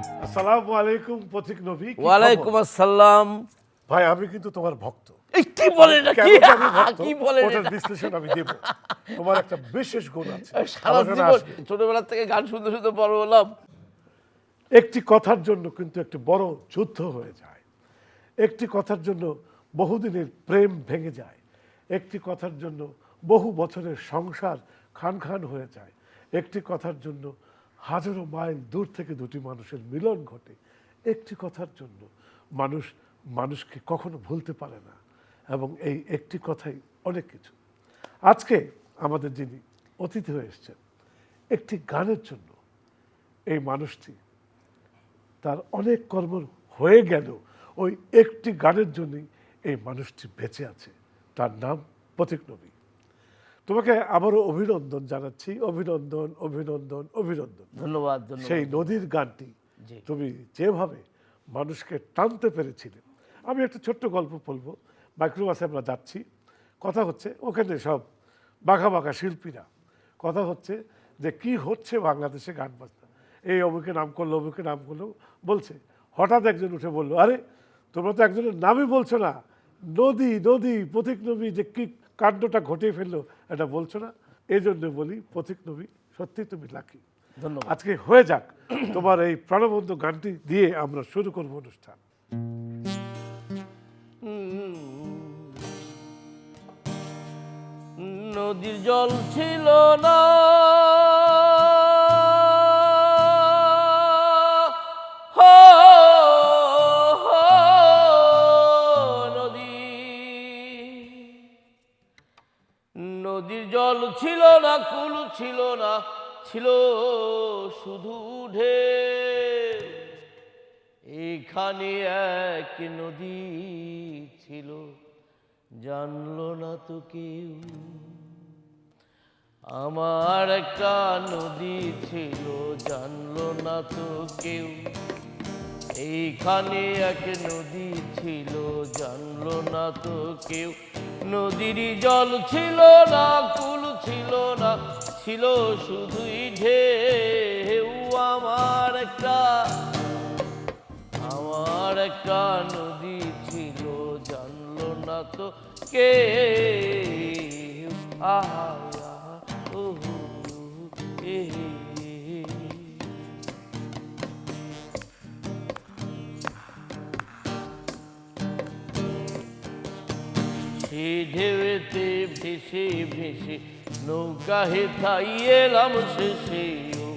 আসসালামু আলাইকুম পথিক নবী, কি ওয়ালাইকুম খবর? আসসালাম। ভাই আমি কিন্তু তোমার ভক্ত। এই কি বলেন না, কেন কি যে আমি ভক্ত কি বলেন ওটার এটা? বিশ্লেষণ আমি দেব। তোমার একটা বিশেষ গুণ আছে, সারা আলোচনা জীবন আসবে। ছোটবেলা থেকে গান শুনতে শুনতে বড় হলাম। একটি কথার জন্য কিন্তু একটি বড় যুদ্ধ হয়ে যায়, একটি কথার জন্য বহুদিনের প্রেম ভেঙে যায়, একটি কথার জন্য বহু বছরের সংসার খান খান হয়ে যায়, একটি কথার জন্য হাজারো মাইল দূর থেকে দুটি মানুষের মিলন ঘটে, একটি কথার জন্য মানুষ মানুষকে কখনো ভুলতে পারে না, এবং এই একটি কথাই অনেক কিছু। আজকে আমাদের যিনি অতিথি হয়ে এসেছেন, একটি গানের জন্য এই মানুষটি তার অনেক কর্ম হয়ে গেল ওই একটি গানের জন্যই এই মানুষটি বেঁচে আছে। তার নাম পথিক নবী। তোমাকে আবারও অভিনন্দন জানাচ্ছি, অভিনন্দন অভিনন্দন অভিনন্দন। ধন্যবাদ সেই ধন্যবাদ। নদীর গানটি জি। তুমি যেভাবে মানুষকে টানতে পেরেছিলে। আমি একটা ছোট্ট গল্প বলবো। মাইক্রোবাসে আমরা যাচ্ছি, কথা হচ্ছে ওখানে সব বাঘা বাঘা শিল্পীরা, কথা হচ্ছে যে কি হচ্ছে বাংলাদেশে গান বাজনা, এই অমুকে নাম করলো অমুকে নাম করলো বলছে। হঠাৎ একজন উঠে বললো, আরে তোমরা তো একজনের নামই বলছো না, নদী নদী পথিক নবী যে কি কাণ্ডটা ঘটিয়ে ফেললো এটা বলছো না। এই জন্য বলি পথিক নবী সত্যি তুমি লাকি। ধন্যবাদ। আজকে হয়ে যাক তোমার এই প্রাণবন্ত গানটি দিয়ে আমরা শুরু করব অনুষ্ঠান। নদীর জল ছিল না, হো, হো, নদী। নদীর জল ছিল না, কুল ছিল না, ছিল শুধু ঢেউ। এখানে এক নদী ছিল, জানলো না তো কেউ। আমার একটা নদী ছিল, জানলো না তো কেউ। এইখানে এক নদী ছিল, জানলো না তো কেউ। নদীর জল ছিল না, কুল ছিল না, ছিল শুধুই ঢেউ। আমার একটা নদী ছিল, জানলো না তো কেউ। আহা আহা, ওহো, এ, সে ঢেউতে ভেসে ভেসে নৌকা হেথাই এলাম শেষে। ও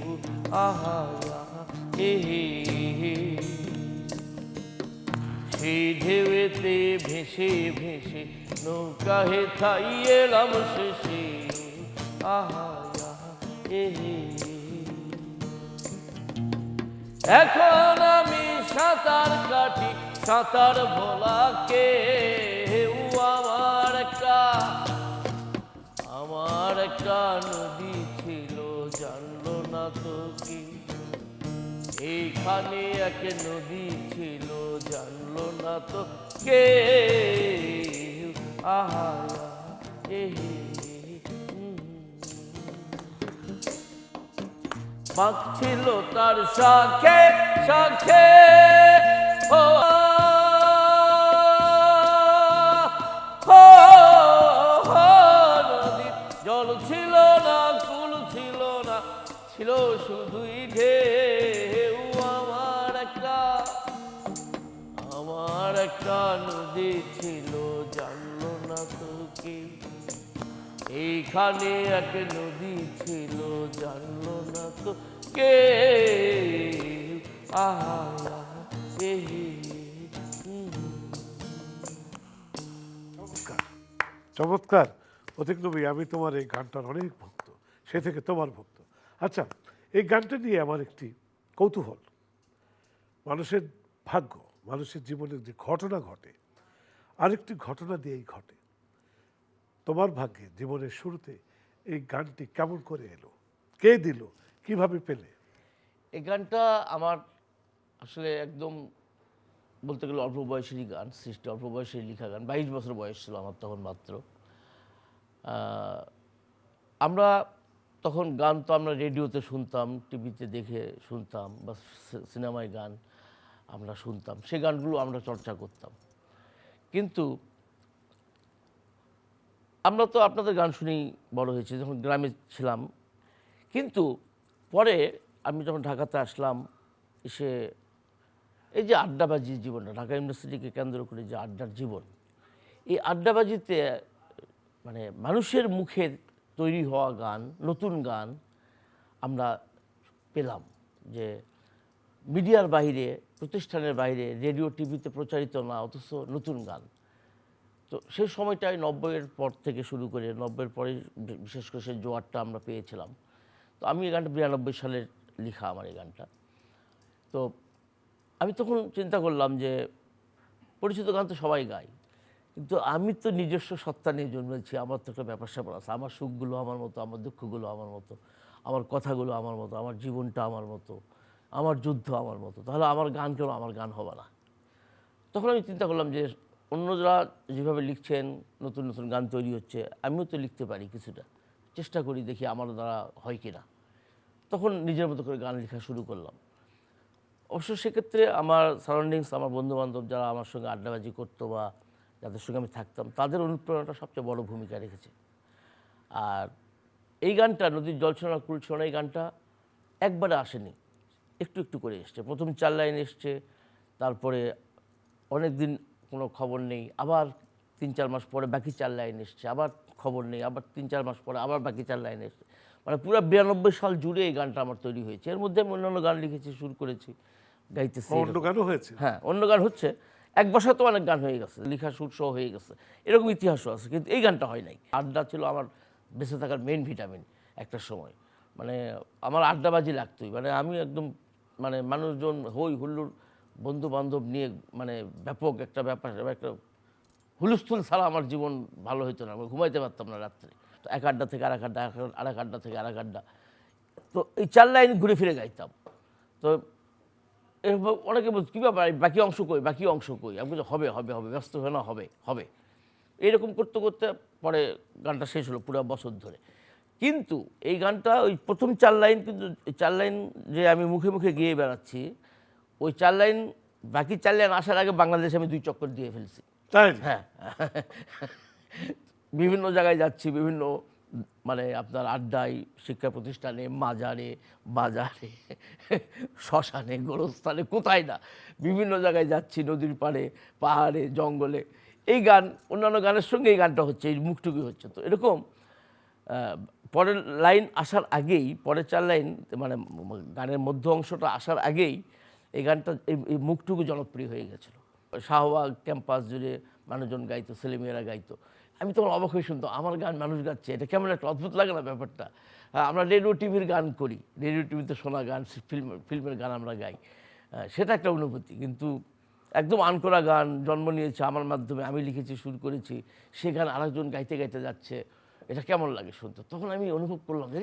আহা আহা, এ, সে ঢেউতে ভেসে ভেসে নৌকা হেথাই এলাম শেষে। ও আহা আহা, এ, এখন আমি সাঁতার কাটি, সাঁতার ভোলাকে। আমার একটা নদী ছিল, জানলো না তো কি। এইখানে এক নদী ছিল, জানলো না তো কে। আহা এ, বাঘ ছিল তার শাখে শাখে, ও নদীর জল ছিল না, কুল ছিল না, ছিল শুধুই ঢেউ। আমার একটা নদী ছিল, জানলো না তো কেউ। এইখানে এক নদী ছিল, জানলো না তো কেউ। আহা আহা, এ, চমৎকার চমৎকার পথিক নবী, আমি তোমার এই গানটার অনেক ভক্ত, সে থেকে তোমার ভক্ত। আচ্ছা, এই গানটা নিয়ে আমার একটি কৌতূহল। মানুষের ভাগ্য, মানুষের জীবনের যে ঘটনা ঘটে, আরেকটি ঘটনা দিয়েই ঘটে। তোমার ভাগ্যে জীবনের শুরুতে এই গানটি কেমন করে এলো, কে দিল, কিভাবে পেলে? এই গানটা আমার আসলে একদম বলতে গেলে অল্প বয়সেরই গান, সৃষ্টি অল্প বয়সের লেখা গান। 22 বছর বয়স ছিল আমার তখন মাত্র। আমরা তখন গান তো আমরা রেডিওতে শুনতাম, টিভিতে দেখে শুনতাম, বা সিনেমায় গান আমরা শুনতাম, সেই গানগুলো আমরা চর্চা করতাম। কিন্তু আমরা তো আপনাদের গান শুনেই বড় হয়েছি যখন গ্রামে ছিলাম। কিন্তু পরে আমি যখন ঢাকাতে আসলাম, এসে এই যে আড্ডাবাজির জীবনটা, ঢাকা ইউনিভার্সিটিকে কেন্দ্র করে যে আড্ডার জীবন, এই আড্ডাবাজিতে মানে মানুষের মুখে তৈরি হওয়া গান, নতুন গান আমরা পেলাম, যে মিডিয়ার বাইরে, প্রতিষ্ঠানের বাইরে, রেডিও টিভিতে প্রচারিত না, অথচ নতুন গান। তো সেই সময়টায় 90-এর পর থেকে শুরু করে 90-এর পরে বিশেষ করে সেই জোয়ারটা আমরা পেয়েছিলাম। তো আমি এই গানটা 92 সালের লেখা, আমার এই গানটা। তো আমি তখন চিন্তা করলাম যে পরিচিত গান তো সবাই গায়, কিন্তু আমি তো নিজস্ব সত্তা নিয়ে জন্মেছি, আমার তো একটা ব্যাপার স্যাপার আছে, আমার সুখগুলো আমার মতো, আমার দুঃখগুলো আমার মতো, আমার কথাগুলো আমার মতো, আমার জীবনটা আমার মতো, আমার যুদ্ধ আমার মতো, তাহলে আমার গান কেন আমার গান হবে না? তখন আমি চিন্তা করলাম যে অন্যরা যেভাবে লিখছেন, নতুন নতুন গান তৈরি হচ্ছে, আমিও তো লিখতে পারি কিছুটা, চেষ্টা করি, দেখি আমার দ্বারা হয় কি না। তখন নিজের মতো করে গান লেখা শুরু করলাম। অবশ্য সেক্ষেত্রে আমার সারাউন্ডিংস, আমার বন্ধুবান্ধব যারা আমার সঙ্গে আড্ডাবাজি করতো বা যাদের সঙ্গে আমি থাকতাম, তাদের অনুপ্রেরণাটা সবচেয়ে বড় ভূমিকা রেখেছে। আর এই গানটা, নদীর জল ছিল না কুল ছিল না, এই গানটা একবারে আসেনি, একটু একটু করে এসছে। প্রথম 4 লাইন এসছে, তারপরে অনেক দিন কোনো খবর নেই, আবার 3-4 মাস পরে বাকি 4 লাইন এসছে, আবার খবর নেই, আবার 3-4 মাস পরে আবার বাকি 4 লাইন এসছে। মানে পুরো 92 সাল জুড়ে এই গানটা আমার তৈরি হয়েছে। এর মধ্যে আমি অন্যান্য গান লিখেছি, সুর করেছি, গাইতেছি। অন্য গানও হয়েছে। হ্যাঁ, অন্য গান হচ্ছে, এক বছর তো অনেক গান হয়ে গেছে, লেখা সুর সহ হয়ে গেছে, এরকম ইতিহাসও আছে, কিন্তু এই গানটা হয় নাই। আড্ডা ছিল আমার বেঁচে থাকার মেইন ভিটামিন একটা সময়। মানে আমার আড্ডাবাজি লাগতোই, মানে আমি একদম মানে মানুষজন হই হুল্লোড়, বন্ধু বান্ধব নিয়ে মানে ব্যাপক একটা ব্যাপার, একটা হুলস্থুল ছাড়া আমার জীবন ভালো হতো না, আমি ঘুমাইতে পারতাম না রাত্রে। তো এক আড্ডা থেকে আরেক আড্ডা, আরেক আড্ডা থেকে আরেক আড্ডা, তো এই 4 লাইন ঘুরে ফিরে গাইতাম। তো এরকম অনেকে বলছে কী ব্যাপার, বাকি অংশ কই, বাকি অংশ কই? আমি বলছি হবে হবে হবে, ব্যস্ত হয়ে না, হবে হবে। এইরকম করতে করতে পরে গানটা শেষ হলো পুরো বছর ধরে। কিন্তু এই গানটা ওই প্রথম 4 লাইন, কিন্তু এই 4 লাইন যে আমি মুখে মুখে গেয়ে বেড়াচ্ছি, ওই 4 লাইন, বাকি 4 লাইন আসার আগে বাংলাদেশে আমি 2 চক্কর দিয়ে ফেলছি। তাই? হ্যাঁ, বিভিন্ন জায়গায় যাচ্ছি, বিভিন্ন মানে আপনার আড্ডায়, শিক্ষা প্রতিষ্ঠানে, মাজারে, বাজারে, শ্মশানে, গোরস্থানে, কোথায় না বিভিন্ন জায়গায় যাচ্ছি, নদীর পাড়ে, পাহাড়ে, জঙ্গলে। এই গান অন্যান্য গানের সঙ্গে এই গানটা হচ্ছে, এই মুখটুকু হচ্ছে। তো এরকম পরের লাইন আসার আগেই, পরের 4 লাইন মানে গানের মধ্য অংশটা আসার আগেই এই গানটা, এই মুখটুকু জনপ্রিয় হয়ে গেছিলো। শাহবাগ ক্যাম্পাস জুড়ে মানুষজন গাইতো, ছেলেমেয়েরা গাইতো। আমি তখন অবাক হয়ে শুনতাম, আমার গান মানুষ গাচ্ছে, এটা কেমন একটা অদ্ভুত লাগে না ব্যাপারটা। আমরা রেডিও টিভির গান করি, রেডিও টিভিতে শোনা গান, ফিল্মের গান আমরা গাই, সেটা একটা অনুভূতি। কিন্তু একদম আনকরা গান জন্ম নিয়েছে আমার মাধ্যমে, আমি লিখেছি, সুর করেছি, সে গান আরেকজন গাইতে গাইতে যাচ্ছে, এটা কেমন লাগে শুনতে। তখন আমি অনুভব করলাম যে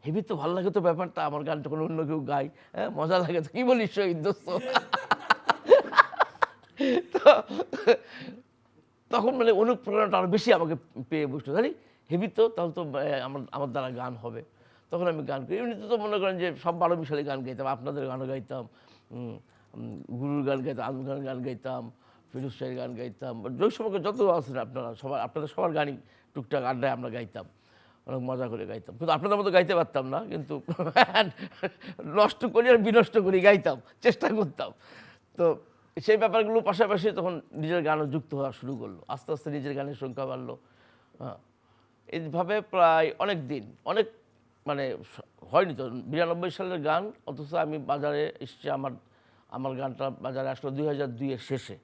হেবি তো ভালো লাগে তো ব্যাপারটা, আমার গানটা কোনো অন্য কেউ গায়, হ্যাঁ মজা লাগে তো, কী বলিস শহীদ দোস্ত। তো তখন মানে অনুপ্রেরণাটা আরও বেশি আমাকে পেয়ে বসতো, জানি হেবি তো, তাহলে তো আমার দ্বারা গান হবে। তখন আমি গান করি। এমনিতে তো মনে করেন যে সব 12 মিশালি গান গাইতাম, আপনাদের গানও গাইতাম, গুরুর গান গাইতাম, আজম গান গাইতাম, ফিরোজ শাহের গান গাইতাম, ওই সময়কে যত আছেন আপনারা সবার, আপনাদের সবার গানই টুকটাক আড্ডায় আমরা গাইতাম, অনেক মজা করে গাইতাম। কিন্তু আপনাদের মতো গাইতে পারতাম না, কিন্তু নষ্ট করি আর বিনষ্ট করি গাইতাম, চেষ্টা করতাম। তো সেই ব্যাপারগুলো পাশাপাশি তখন নিজের গানও যুক্ত হওয়া শুরু করলো, আস্তে আস্তে নিজের গানের সংখ্যা বাড়লো। হ্যাঁ, এইভাবে প্রায় অনেক দিন, অনেক মানে হয়নি তো 92 সালের গান, অথচ আমি বাজারে এসছি, আমার গানটা বাজারে আসলো 2002-এর শেষে।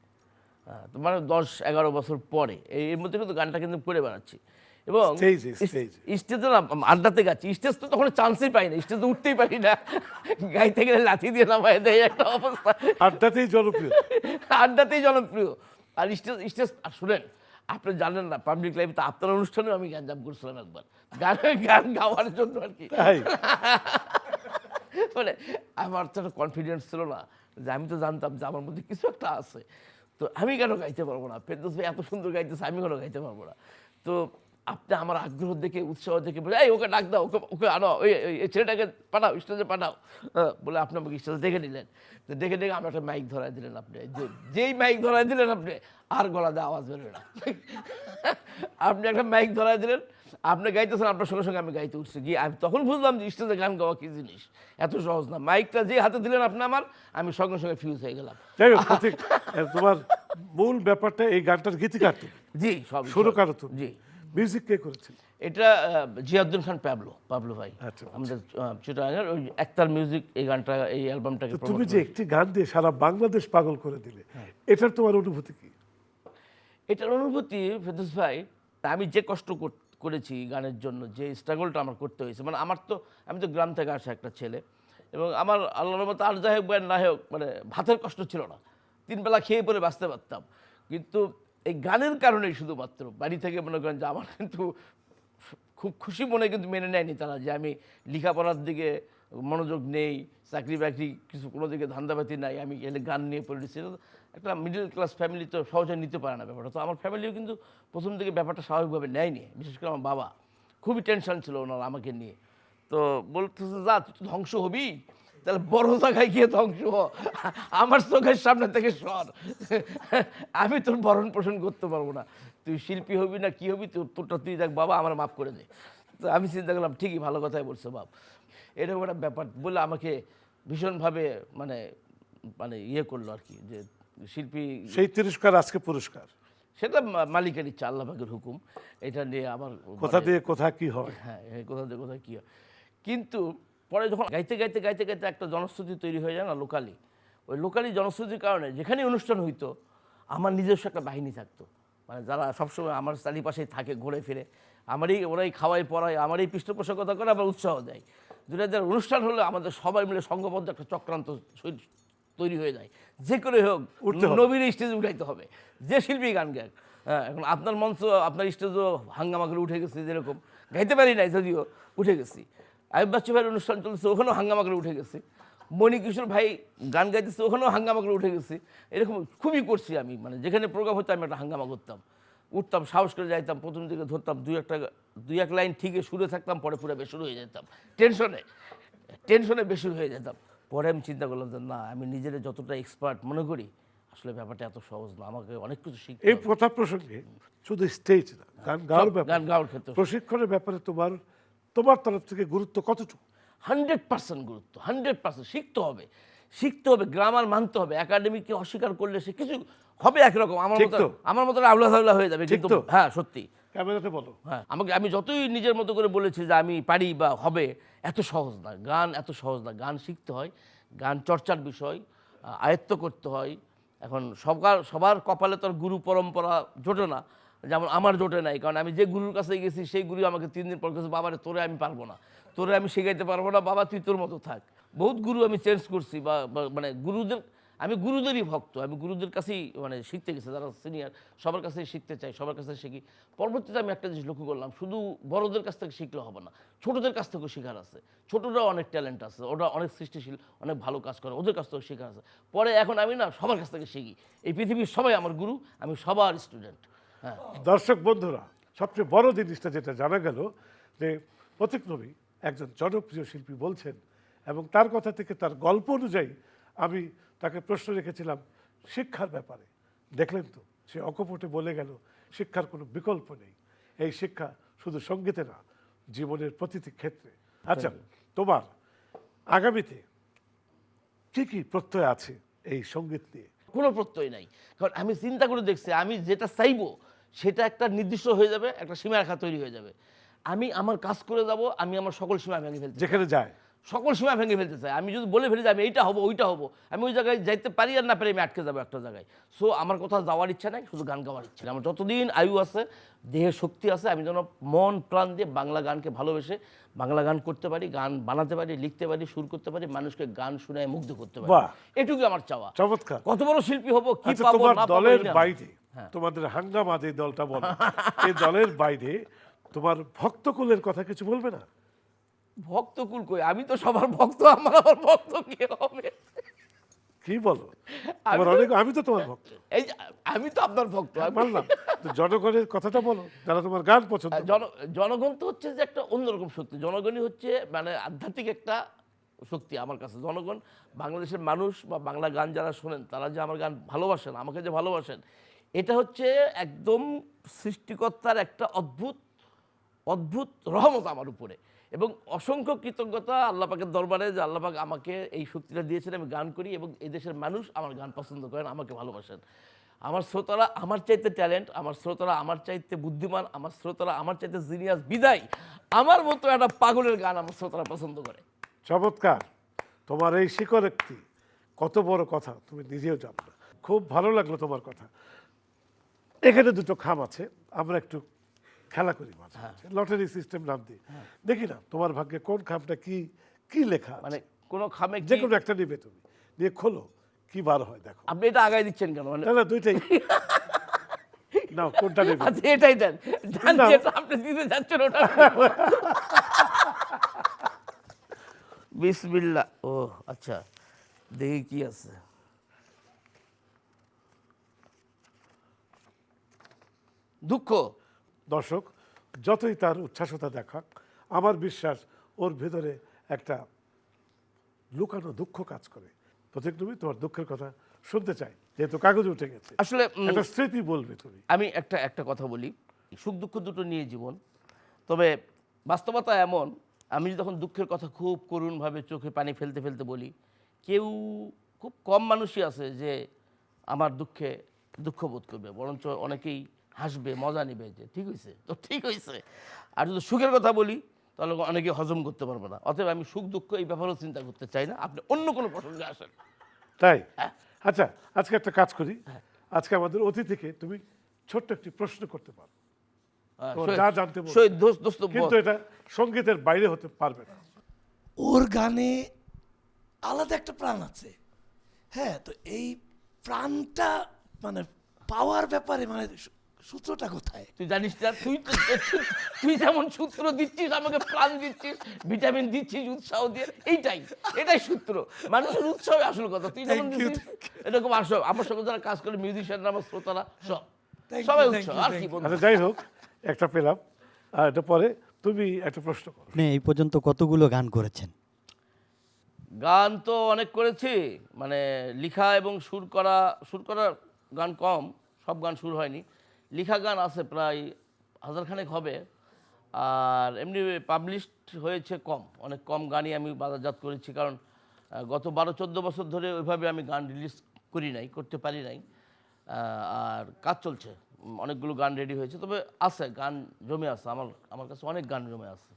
তো মানে 10-11 বছর পরে, এর মধ্যে কিন্তু গানটা কিন্তু করে বেড়াচ্ছি। এবং স্টেজে না আড্ডাতে গাচ্ছি, স্টেজ তো তখন চান্সই পাই না, স্টেজে উঠতেই পারি না, গাইতে গেলে লাথি দিয়ে নামায় দেয় একটা অবস্থা। আড্ডাতেই জনপ্রিয়, আড্ডাতেই জনপ্রিয়। আর স্টেজ আর শুনেন, আপনি জানেন না, পাবলিক লাইফে তো আপনার অনুষ্ঠানেও আমি গান করছিলাম একবার, গান গাওয়ার জন্য আর কি। মানে আমার তো একটা কনফিডেন্স ছিল না, যে আমি তো জানতাম যে আমার মধ্যে কিছু একটা আছে, তো আমি কেন গাইতে পারবো না, ফেরদৌস ভাই এত সুন্দর গাইতেছে, আমি কেন গাইতে পারবো না। তো আপনি আমার আগ্রহ দেখে উৎসাহ দেখে বলে এই ওকে ডাক দাও, ওকে ওকে আনো, এই ছেলেটাকে পাঠাও, স্টেজে পাঠাও। বলে আপনি আমাকে স্টেজে দেখে নিলেন, তো দেখে দেখে আমরা একটা মাইক ধরাই দিলেন। আপনি যেই মাইক ধরাই দিলেন আপনি আর গলা দিয়ে আওয়াজ বেরোয় না। আপনি একটা মাইক ধরাই দিলেন, আপনি গাইতেছেন, আপনার সঙ্গে সঙ্গে আমি গাইতে উঠছি। গিয়ে আমি তখন বুঝলাম যে স্টেজে গান গাওয়া কী জিনিস, এত সহজ না। মাইকটা যে হাতে দিলেন আপনি আমার, আমি সঙ্গে সঙ্গে ফিউজ হয়ে গেলাম। যাই হোক প্রতীক, তোমার মূল ব্যাপারটা এই গানটার গীতিকার তুমি, জি, সব সুরকার তুমি। জি। মিউজিক কে করেছিল? এটা জিয়াউদ্দিন খান পাবলো ভাই, আচ্ছা। আমাদের চিটাগাঙ্গের ওই একতার মিউজিক এই গানটা, এই অ্যালবামটাকে তো তুমি যে একটি গান দিয়ে সারা বাংলাদেশ পাগল করে দিলে, এটার তোমার অনুভূতি কি? এটার অনুভূতি ফেরদৌস ভাই, আমি যে কষ্ট করেছি গানের জন্য, যে স্ট্রাগলটা আমার করতে হয়েছে, মানে আমি তো গ্রাম থেকে আসা একটা ছেলে, এবং আমার আল্লাহর রহমতে আর যাই হোক বা না হোক, মানে ভাতের কষ্ট ছিল না, 3 বেলা খেয়ে পরে বাঁচতে পারতাম। কিন্তু এই গানের কারণেই শুধুমাত্র বাড়ি থেকে মনে করেন যে আমার কিন্তু খুব খুশি মনে কিন্তু মেনে নেয়নি তারা, যে আমি লেখাপড়ার দিকে মনোযোগ নেই, চাকরি বাকরি কিছু কোনো দিকে ধান্দাবাতি নাই, আমি এলে গান নিয়ে পড়েছি। একটা মিডল ক্লাস ফ্যামিলি তো সহজে নিতে পারে না ব্যাপারটা। তো আমার ফ্যামিলিও কিন্তু প্রথম দিকে ব্যাপারটা স্বাভাবিকভাবে নেয়নি, বিশেষ করে আমার বাবা খুবই টেনশন ছিল ওনারা আমাকে নিয়ে। তো বলতেছে যা তুই তো ধ্বংস হবি, তাহলে বড় জায়গায় গিয়ে ধ্বংস হ, আমার চোখের সামনে থেকে সর, আমি তোর ভরণ পোষণ করতে পারবো না, তুই শিল্পী হবি না কি হবি, তোরটা তুই দেখ বাবা, আমার মাফ করে দে। তো আমি চিন্তা করলাম ঠিকই, ভালো কথাই বলছো বাপ, এরকম একটা ব্যাপার বলে আমাকে ভীষণভাবে মানে মানে ইয়ে করলো আর কি, যে শিল্পী সেই তিরস্কার আজকে পুরস্কার, সেটা মালিকের ইচ্ছা, আল্লাহ পাকের হুকুম। এটা নিয়ে আমার কোথা দিয়ে কোথা কি হয়। হ্যাঁ, কোথা দিয়ে কোথায় কী হয়। কিন্তু পরে যখন গাইতে গাইতে গাইতে গাইতে একটা জনশ্রুতি তৈরি হয়ে যায় না লোকালি, ওই লোকালি জনশ্রুতির কারণে যেখানে অনুষ্ঠান হইতো আমার নিজস্ব একটা বাহিনী থাকতো, মানে যারা সবসময় আমার চারিপাশেই থাকে, ঘুরে ফিরে ওরাই খাওয়াই পড়ায়, আমারই পৃষ্ঠপোষকতা করে, আবার উৎসাহ দেয়। 2000 অনুষ্ঠান হলে আমাদের সবাই মিলে সংঘবদ্ধ একটা চক্রান্ত তৈরি হয়ে যায়, যে করে হোক নবীর স্টেজে উঠাইতে হবে, যে শিল্পী গান গায়। হ্যাঁ, এখন আপনার মঞ্চ, আপনার স্টেজও হাঙ্গামা করে উঠে গেছে, যেরকম গাইতে পারি নাই যদিও উঠে গেছি। আইয়ুব বাচ্চু ভাইয়ের অনুষ্ঠান চলছে, ওখানেও হাঙ্গামা করে উঠে গেছি। মণিকিশোর ভাই গান গাইতেছে, ওখানেও হাঙ্গামা করে উঠে গেছি। এরকম খুবই করছি আমি, মানে যেখানে প্রোগ্রাম হতো আমি একটা হাঙ্গামা করতাম, উঠতাম, সাহস করে যাইতাম, প্রথম দিকে ধরতাম, দুই এক লাইন ঠিকই সুরে থাকতাম, পরে পুরো বেসুর হয়ে যেতাম, টেনশনে বেসুর হয়ে যেতাম। পরে আমি চিন্তা করলাম যে না, আমি নিজের যতটা এক্সপার্ট মনে করি, আসলে ব্যাপারটা এত সহজ না, আমাকে অনেক কিছু শিখতে এই কথা প্রসঙ্গে শুধু স্টেজ না, গান গাওয়ার ব্যাপারে, গান গাওয়ার ক্ষেত্রে প্রশিক্ষণের ব্যাপারে তোমার তরফ থেকে গুরুত্ব কতটুকু? 100% গুরুত্ব, 100% শিখতে হবে, গ্রামার মানতে হবে। একাডেমিকে অস্বীকার করলে সে কিছু হবে একরকম, আমার মতো আউলা হয়ে যাবে। কিন্তু হ্যাঁ, সত্যি ক্যামেরাতে বলো। হ্যাঁ, আমি যতই নিজের মতো করে বলেছি যে আমি পারি বা হবে, এত সহজ না গান, এত সহজ না। গান শিখতে হয়, গান চর্চার বিষয়, আয়ত্ত করতে হয়। এখন সবার কপালে তো আর গুরু পরম্পরা জোটে না, যেমন আমার জোটে নাই। কারণ আমি যে গুরুর কাছে গেছি সেই গুরু আমাকে 3 দিন পর কাছে, বাবারে তোরে আমি পারবো না, তোরে আমি শেখাইতে পারবো না, বাবা তুই তোর মতো থাক। বহুত গুরু আমি চেঞ্জ করছি, বা মানে আমি গুরুদেরই ভক্ত, আমি গুরুদের কাছেই মানে শিখতে গেছি, যারা সিনিয়র সবার কাছেই শিখতে চাই, সবার কাছে শিখি। পরবর্তীতে আমি একটা জিনিস লক্ষ্য করলাম, শুধু বড়দের কাছ থেকে শিখলে হবে না, ছোটদের কাছ থেকেও শেখার আছে। ছোটরাও অনেক ট্যালেন্ট আছে, ওরা অনেক সৃষ্টিশীল, অনেক ভালো কাজ করে, ওদের কাছ থেকেও শেখার আছে। পরে এখন আমি না সবার কাছ থেকে শিখি, এই পৃথিবীর সবাই আমার গুরু, আমি সবার স্টুডেন্ট। হ্যাঁ, দর্শক বন্ধুরা, সবচেয়ে বড় জিনিসটা যেটা জানা গেল যে প্রতীক নবী একজন জনপ্রিয় শিল্পী বলছেন, এবং তার কথা থেকে, তার গল্প অনুযায়ী আমি তাকে প্রশ্ন রেখেছিলাম শিক্ষার ব্যাপারে। দেখলেন তো, সে অকপটে বলে গেল শিক্ষার কোনো বিকল্প নেই। এই শিক্ষা শুধু সঙ্গীতে না, জীবনের প্রতিটি ক্ষেত্রে। আচ্ছা, তোমার আগামীতে কি কি প্রত্যয় আছে এই সঙ্গীত নিয়ে? কোনো প্রত্যয় নাই, কারণ আমি চিন্তা করে দেখছি, আমি যেটা চাইবো সেটা একটা নির্দিষ্ট হয়ে যাবে, একটা সীমারেখা তৈরি হয়ে যাবে। আমি আমার কাজ করে যাব, আমি আমার সকল সীমা ভেঙে ফেলতে, যেখানে যায় সকল সীমা ভেঙে ফেলতে চাই। আমি যদি বলে ফেলি যে আমি এইটা হবো ওইটা হবো, আমি ওই জায়গায় যাইতে পারি আর না পারি, আমি আটকে যাবো একটা জায়গায়। সো আমার কোথাও যাওয়ার ইচ্ছা নাই, শুধু গান গাওয়ার ইচ্ছা। আমার যতদিন আয়ু আছে, দেহের শক্তি আছে, আমি যেন মন প্রাণ দিয়ে বাংলা গানকে ভালোবেসে বাংলা গান করতে পারি, গান বানাতে পারি, লিখতে পারি, সুর করতে পারি, মানুষকে গান শুনায় মুগ্ধ করতে পারি। এটুকু আমার চাওয়া। চমৎকার। কত বড় শিল্পী হবো কি আচ্ছা, পাবো তোমার না পাবো, দলের বাইরে, তোমাদের হাঙ্গামা যে দলটা বলো, এই দলের বাইরে তোমার ভক্তকুলের কথা কিছু বলবে না? ভক্তকুল কই, আমি তো সবার ভক্ত, আমার ভক্ত কি হবে? কি বলো? আমি তো তোমার ভক্ত, এই যে আমি তো আপনার ভক্ত। মানলাম। তো জনগণের কথাটা বলো, যারা তোমার গান পছন্দ করে। জনগণ তো হচ্ছে যে একটা অন্যরকম শক্তি। জনগণই হচ্ছে মানে আধ্যাত্মিক একটা শক্তি আমার কাছে। জনগণ, বাংলাদেশের মানুষ বা বাংলা গান যারা শোনেন, তারা যে আমার গান ভালোবাসেন, আমাকে যে ভালোবাসেন, এটা হচ্ছে একদম সৃষ্টিকর্তার একটা অদ্ভুত অদ্ভুত রহমত আমার উপরে। এবং অসংখ্য কৃতজ্ঞতা আল্লাহ পাকের দরবারে যে আল্লাহ পাক আমাকে এই শক্তিটা দিয়েছেন, আমি গান করি এবং এই দেশের মানুষ আমার গান পছন্দ করেন, আমাকে ভালোবাসেন। আমার শ্রোতারা আমার চাইতে ট্যালেন্ট, আমার শ্রোতারা আমার চাইতে বুদ্ধিমান, আমার শ্রোতারা আমার চাইতে জিনিয়াস বিদায় আমার মতো একটা পাগলের গান আমার শ্রোতারা পছন্দ করে। চমৎকার, তোমার এই স্বীকারোক্তি কত বড় কথা তুমি নিজেও জানো না। খুব ভালো লাগলো তোমার কথা। এখানে দুটো খাম আছে, আমরা একটু খেলা করি মাঝে মাঝে, লটারি সিস্টেম নাম দিই। দেখি না তোমার ভাগ্যে কোন খামটা কি কি লেখা মানে কোনো খামে যে কোনো একটা নিবে, তুমি নিয়ে খোলো, কি বার হয় দেখো। আপনি এটা আগায় দিচ্ছেন কেন? মানে না না, দুইটাই নাও, কোনটা নেবে? আচ্ছা এটাই দেন, নাও। যেটা আপনি দিতে যাচ্ছেন ওটা। বিসমিল্লাহ। ও আচ্ছা, দেখি কি আছে। দুঃখ। দর্শক যতই তার উচ্ছ্বাসতা দেখাক, আমার বিশ্বাস ওর ভেতরে একটা লুকানো দুঃখ কাজ করে। প্রত্যেক তুমি তোমার দুঃখের কথা শুনতে চাই, যেহেতু কাগজে উঠে গেছে। আসলে একটা স্মৃতি বলবে তুমি। আমি একটা কথা বলি, সুখ দুঃখ দুটো নিয়ে জীবন। তবে বাস্তবতা এমন, আমি যখন দুঃখের কথা খুব করুণভাবে চোখে পানি ফেলতে ফেলতে বলি, কেউ খুব কম মানুষই আছে যে আমার দুঃখে দুঃখ বোধ করবে, বরঞ্চ অনেকেই হাসবে, মজা নেবে যে ঠিক হয়েছে তো ঠিক হয়েছে। আর যদি সুখের কথা বলি তাহলে অনেকে হজম করতে পারবে না। অতএব আমি সুখ দুঃখ এই ব্যাপারেও চিন্তা করতে চাই না, আপনি অন্য কোনো প্রসঙ্গে আসেন। তাই? হ্যাঁ। আচ্ছা, আজকে একটা কাজ করি। আজকে আমাদের অতিথিকে তুমি ছোট্ট একটি প্রশ্ন করতে পারো, তোমার যা জানতে বলবো। শহীদ দোস্ত কিন্তু এটা সঙ্গীতের বাইরে হতে পারবে না। ওর গানে আলাদা একটা প্রাণ আছে। হ্যাঁ, তো এই প্রাণটা মানে পাওয়ার ব্যাপারে মানে সূত্রটা কোথায়? তুই জানিস না, তুই যেমন সূত্র দিচ্ছিস, আমাকে প্রাণ দিচ্ছিস, ভিটামিন দিচ্ছিস উৎসাহ দিয়ে, এটাই সূত্র। মানুষের উৎসাহ আসল কথা। তুই যেমন দিচ্ছিস এরকম আসো, আমার সঙ্গে যারা কাজ করে মিউজিশিয়ানরা, আমার শ্রোতারা সবাই উৎসাহ। আর কি বলবো? আচ্ছা, যাই হোক, একটা পেলাম। আর এটা পরে তুমি একটা প্রশ্ন করো। আপনি এই পর্যন্ত কতগুলো গান করেছেন? গান তো অনেক করেছি, মানে লিখা এবং সুর করা গান কম, সব গান সুর হয়নি। লিখা গান আছে প্রায় 1000 খানেক হবে। আর এমনি পাবলিশড হয়েছে কম, অনেক কম গানই আমি বাজারজাত করেছি। কারণ গত 12-14 বছর ধরে ওইভাবে আমি গান রিলিজ করতে পারি নাই। আর কাজ চলছে, অনেকগুলো গান রেডি হয়েছে, তবে আছে গান জমে আছে, আমার কাছে অনেক গান জমে আছে,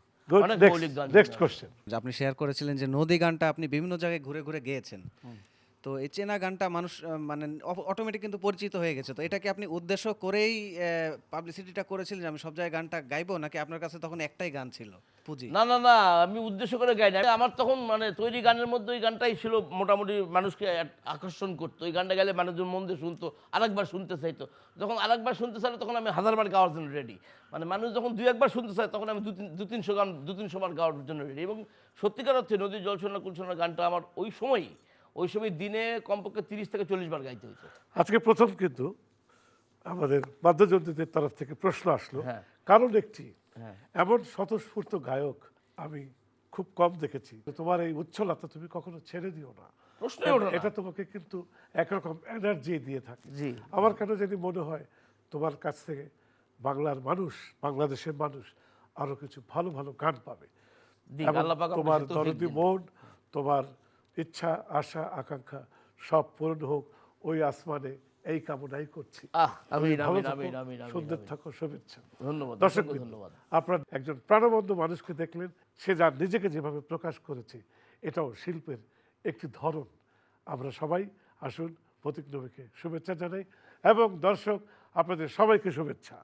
অনেক মৌলিক গান। Next question. যে আপনি শেয়ার করেছিলেন যে নদী গানটা আপনি বিভিন্ন জায়গায় ঘুরে ঘুরে গেয়েছেন, তো এই চেনা গানটা মানুষ মানে অটোমেটিক কিন্তু পরিচিত হয়ে গেছে। তো এটা কি আপনি উদ্দেশ্য করেই পাবলিসিটিটা করেছিলেন যে আমি সব জায়গায় গানটা গাইবো, নাকি আপনার কাছে তখন একটাই গান ছিল পুঁজি? না, আমি উদ্দেশ্য করে গাই না। আমার তখন মানে তৈরি গানের মধ্যে ওই গানটাই ছিল, মোটামুটি মানুষকে আকর্ষণ করতো। ওই গানটা গেলে মানুষজন মন দিয়ে শুনতো, আরেকবার শুনতে চাইতো। যখন আরেকবার শুনতে চাইলো তখন আমি 1000বার গাওয়ার জন্য রেডি। মানে মানুষ যখন 2-1 শুনতে চায় তখন আমি 200-300 গান 200-300 বার গাওয়ার জন্য রেডি। এবং সত্যিকার অর্থে নদীর জল শোনা কুল শোনা গানটা আমার ওই সময় দিনে কমপক্ষে 30 থেকে 40 বার গাইতে হতো। আজকে প্রথম কিন্তু আমাদের বাদ্যযন্ত্রীদের তরফ থেকে প্রশ্ন আসলো। হ্যাঁ। কারণ একটি এমন স্বতঃস্ফূর্ত গায়ক আমি খুব কম দেখেছি। তো তোমার এই উচ্ছলতা তুমি কখনো ছেড়ে দিও না। প্রশ্নই ওঠে না। এটা তোমাকে কিন্তু একরকম এনার্জি দিয়ে থাকে। জি। আমার কেন জানি মনে হয় তোমার কাছ থেকে বাংলার মানুষ, বাংলাদেশের মানুষ আরো কিছু ভালো ভালো গান পাবে। দিক, এবং আল্লাহ পাক আপনাকে তোমার তৌফিক দরদি দিন। মন, তোমার ইচ্ছা, আশা, আকাঙ্ক্ষা সব পূরণ হোক ওই আসমানে, এই কামনাই করছি। আমিন, ভালো আমিন, থাকো, আমিন, আমিন, আমিন, সুন্দর আমিন। থাকো, শুভেচ্ছা। ধন্যবাদ, দর্শক, অসংখ্য ধন্যবাদ। আপনার একজন প্রাণবন্ত মানুষকে দেখলেন, সে যার নিজেকে যেভাবে প্রকাশ করেছে, এটাও শিল্পের একটি ধরন। আমরা সবাই আসুন প্রতীক নবীকে শুভেচ্ছা জানাই, এবং দর্শক আপনাদের সবাইকে শুভেচ্ছা।